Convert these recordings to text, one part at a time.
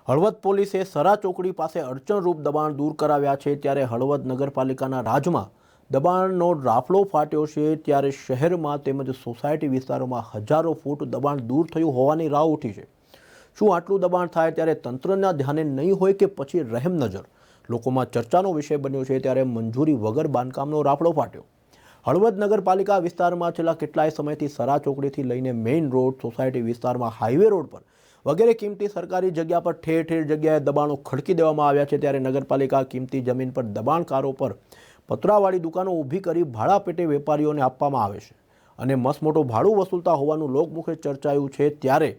હળવદ પોલીસે સરા ચોકડી પાસે અડચણરૂપ દબાણ દૂર કરાવ્યા છે। ત્યારે હળવદ નગરપાલિકાના રાજમાં દબાણનો રાફડો ફાટ્યો છે। ત્યારે શહેરમાં તેમજ સોસાયટી વિસ્તારોમાં હજારો ફૂટ દબાણ દૂર થયું હોવાની રાવ ઉઠી છે। શું આટલું દબાણ થાય ત્યારે તંત્રના ધ્યાને નહીં હોય કે પછી રહેમ નજર? લોકોમાં ચર્ચાનો વિષય બન્યો છે। ત્યારે મંજૂરી વગર બાંધકામનો રાફડો ફાટ્યો। હળવદ નગરપાલિકા વિસ્તારમાં છેલ્લા કેટલાય સમયથી સરા ચોકડીથી લઈને મેઇન રોડ, સોસાયટી વિસ્તારમાં, હાઈવે રોડ પર વગેરે કિંમતી સરકારી જગ્યા પર ઠેર ઠેર જગ્યાએ દબાણો ખડકી દેવામાં આવ્યા છે। ત્યારે નગરપાલિકા કિંમતી જમીન પર દબાણકારો પર પતરાવાળી દુકાનો ઊભી કરી ભાડા પેટે વેપારીઓને આપવામાં આવે છે અને મસમોટો ભાડું વસૂલતા હોવાનું લોકમુખે ચર્ચાયું છે। ત્યારે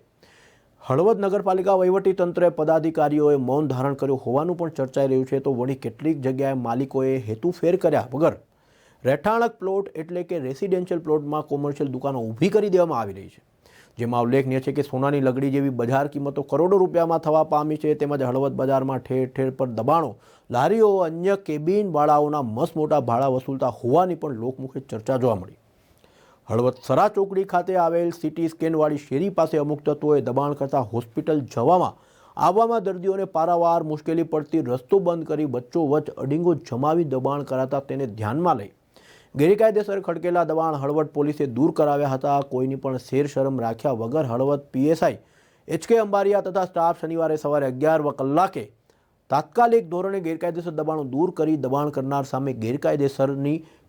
હળવદ નગરપાલિકા વહીવટીતંત્રે પદાધિકારીઓએ મૌન ધારણ કર્યું હોવાનું પણ ચર્ચાઈ રહ્યું છે। તો વળી કેટલીક જગ્યાએ માલિકોએ હેતુફેર કર્યા વગર રહેઠાણક પ્લોટ એટલે કે રેસિડેન્શિયલ પ્લોટમાં કોમર્શિયલ દુકાનો ઊભી કરી દેવામાં આવી રહી છે। જેમાં ઉલ્લેખનીય છે કે સોનાની લગડી જેવી બજાર કિંમતો કરોડો રૂપિયામાં થવા પામી છે। તેમજ હળવદ બજારમાં ઠેર ઠેર પર દબાણો, લારીઓ, અન્ય કેબિનવાળાઓના મસમોટા ભાડા વસૂલતા હોવાની પણ લોકમુખે ચર્ચા જોવા મળી। હળવદ સરા ચોકડી ખાતે આવેલ સિટી સ્કેનવાળી શેરી પાસે અમુક તત્વોએ દબાણ કરતા હોસ્પિટલ જવામાં આવવામાં દર્દીઓને પારાવાર મુશ્કેલી પડતી રસ્તો બંધ કરી વચ્ચોવચ્ચ અડીંગો જમાવી દબાણ કરાતા તેને ધ્યાનમાં લઈ ગેરકાયદેસર ખડકેલા દબાણ હળવદ પોલીસે દૂર કરાવ્યા હતા। કોઈની પણ શેર શરમ રાખ્યા વગર હળવદ પીએસઆઈ એચ.કે. અંબારિયા તથા સ્ટાફ શનિવારે સવારે 11 કલાકે તાત્કાલિક ધોરણે ગેરકાયદેસર દબાણો દૂર કરી દબાણ કરનાર સામે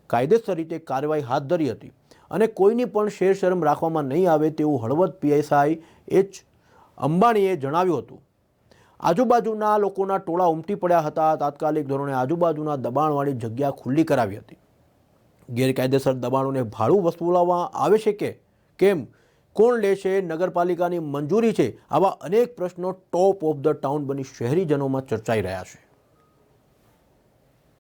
કાયદેસર રીતે કાર્યવાહી હાથ ધરી હતી અને કોઈની પણ શેર શરમ રાખવામાં નહીં આવે તેવું હળવદ પીએસઆઈ એચ અંબાણીએ જણાવ્યું હતું। આજુબાજુના લોકોના ટોળા ઉમટી પડ્યા હતા। તાત્કાલિક ધોરણે આજુબાજુના દબાણવાળી જગ્યા ખુલ્લી કરાવી હતી। ગેરકાયદેસર દબાણોને ભાડું વસૂલવામાં આવે છે કે કેમ, કોણ લેશે, નગરપાલિકાની મંજૂરી છે, આવા અનેક પ્રશ્નો ટોપ ઓફ ધ ટાઉન બની શહેરીજનોમાં ચર્ચાઈ રહ્યા છે।